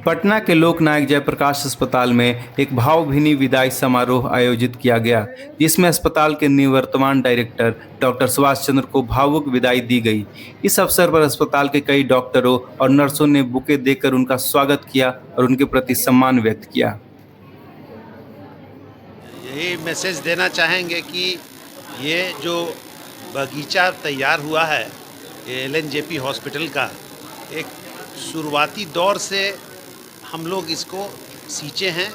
पटना के लोकनायक जयप्रकाश अस्पताल में एक भावभीनी विदाई समारोह आयोजित किया गया, जिसमें अस्पताल के निवर्तमान डायरेक्टर डॉक्टर सुभाष चंद्र को भावुक विदाई दी गई। इस अवसर पर अस्पताल के कई डॉक्टरों और नर्सों ने बुके देकर उनका स्वागत किया और उनके प्रति सम्मान व्यक्त किया। यही मैसेज देना चाहेंगे कि ये जो बगीचा तैयार हुआ है एलएनजेपी हॉस्पिटल का, एक शुरुआती दौर से हम लोग इसको सींचे हैं।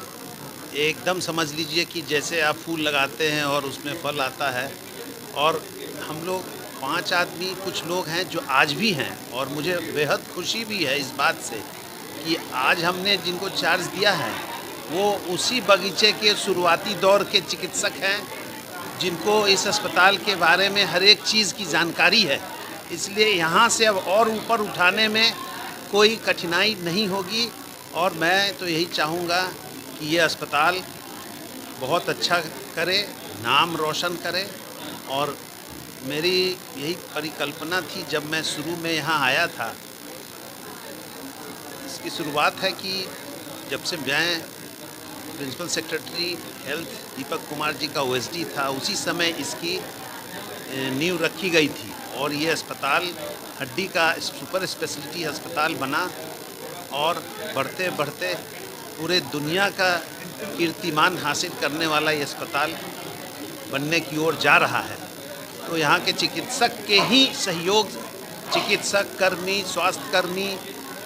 एकदम समझ लीजिए कि जैसे आप फूल लगाते हैं और उसमें फल आता है, और हम लोग 5 आदमी कुछ लोग हैं जो आज भी हैं, और मुझे बेहद खुशी भी है इस बात से कि आज हमने जिनको चार्ज दिया है वो उसी बगीचे के शुरुआती दौर के चिकित्सक हैं, जिनको इस अस्पताल के बारे में हर एक चीज़ की जानकारी है। इसलिए यहाँ से अब और ऊपर उठाने में कोई कठिनाई नहीं होगी, और मैं तो यही चाहूँगा कि ये अस्पताल बहुत अच्छा करे, नाम रोशन करे। और मेरी यही परिकल्पना थी जब मैं शुरू में यहाँ आया था। इसकी शुरुआत है कि जब से मैं principal secretary health Deepak Kumar ji का ओएसडी था, उसी समय इसकी नींव रखी गई थी, और ये अस्पताल हड्डी का सुपर स्पेशलिटी अस्पताल बना, और बढ़ते बढ़ते पूरे दुनिया का कीर्तिमान हासिल करने वाला ये अस्पताल बनने की ओर जा रहा है। तो यहाँ के चिकित्सक के ही सहयोग, चिकित्सक कर्मी, स्वास्थ्य कर्मी,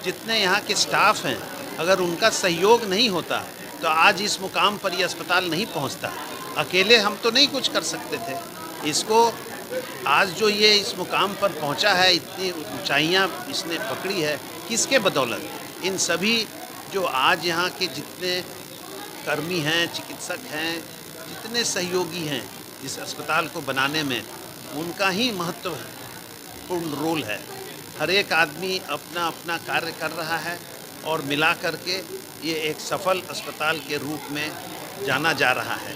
जितने यहाँ के स्टाफ हैं, अगर उनका सहयोग नहीं होता तो आज इस मुकाम पर ये अस्पताल नहीं पहुँचता। अकेले हम तो नहीं कुछ कर सकते थे। इसको आज जो ये इस मुकाम पर पहुँचा है, इतनी ऊंचाइयाँ इसने पकड़ी है, किसके बदौलत? इन सभी जो आज यहाँ के जितने कर्मी हैं, चिकित्सक हैं, जितने सहयोगी हैं इस अस्पताल को बनाने में, उनका ही महत्वपूर्ण रोल है। हर एक आदमी अपना अपना कार्य कर रहा है, और मिला करके ये एक सफल अस्पताल के रूप में जाना जा रहा है।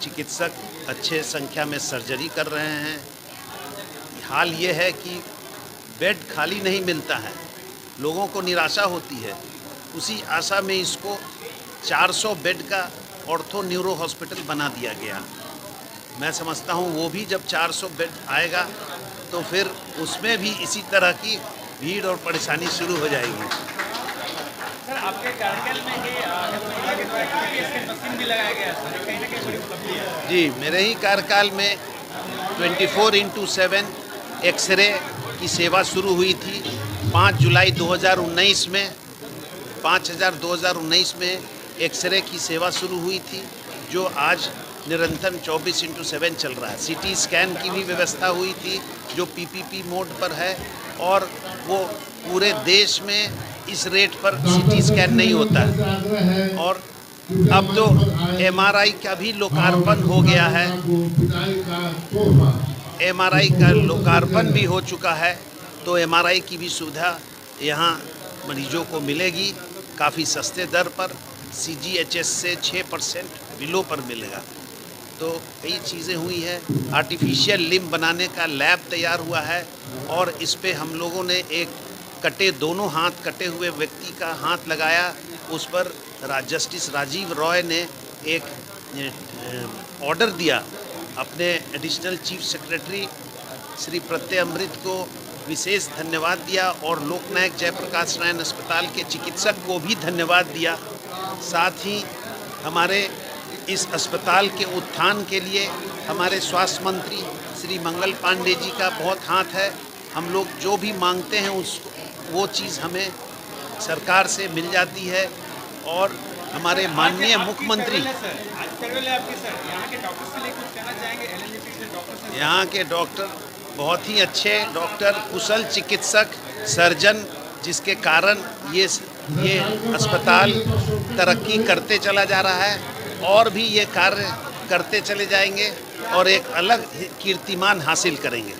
चिकित्सक अच्छे संख्या में सर्जरी कर रहे हैं। हाल ये है कि बेड खाली नहीं मिलता है, लोगों को निराशा होती है। उसी आशा में इसको 400 बेड का ऑर्थो न्यूरो हॉस्पिटल बना दिया गया। मैं समझता हूँ वो भी जब 400 बेड आएगा तो फिर उसमें भी इसी तरह की भीड़ और परेशानी शुरू हो जाएगी। सर, आपके कार्यकाल में ही मशीन भी लगाया गया है, कहीं ना कहीं बड़ी उपलब्धि है। जी, मेरे ही कार्यकाल में 24x7 एक्सरे की सेवा शुरू हुई थी। 5 जुलाई 2019 में 2019 में एक्सरे की सेवा शुरू हुई थी, जो आज निरंतर 24x7 चल रहा है। सीटी स्कैन की भी व्यवस्था हुई थी, जो पीपीपी मोड पर है, और वो पूरे देश में इस रेट पर सीटी स्कैन नहीं होता है। और अब तो एमआरआई का भी लोकार्पण हो गया है। एमआरआई का लोकार्पण भी हो चुका है, तो एमआरआई की भी सुविधा यहाँ मरीजों को मिलेगी काफ़ी सस्ते दर पर। सीजीएचएस से 6% बिलो पर मिलेगा। तो कई चीज़ें हुई है। आर्टिफिशियल लिम्ब बनाने का लैब तैयार हुआ है, और इस पे हम लोगों ने एक दोनों हाथ कटे हुए व्यक्ति का हाथ लगाया। उस पर जस्टिस राजीव रॉय ने एक ऑर्डर दिया, अपने एडिशनल चीफ सेक्रेटरी श्री प्रत्यय अमृत को विशेष धन्यवाद दिया, और लोकनायक जयप्रकाश नारायण अस्पताल के चिकित्सक को भी धन्यवाद दिया। साथ ही हमारे इस अस्पताल के उत्थान के लिए हमारे स्वास्थ्य मंत्री श्री मंगल पांडे जी का बहुत हाथ है। हम लोग जो भी मांगते हैं वो चीज़ हमें सरकार से मिल जाती है, और हमारे माननीय मुख्यमंत्री यहाँ के डॉक्टर बहुत ही अच्छे डॉक्टर, कुशल चिकित्सक, सर्जन, जिसके कारण ये अस्पताल तरक्की करते चला जा रहा है, और भी ये कार्य करते चले जाएंगे और एक अलग कीर्तिमान हासिल करेंगे।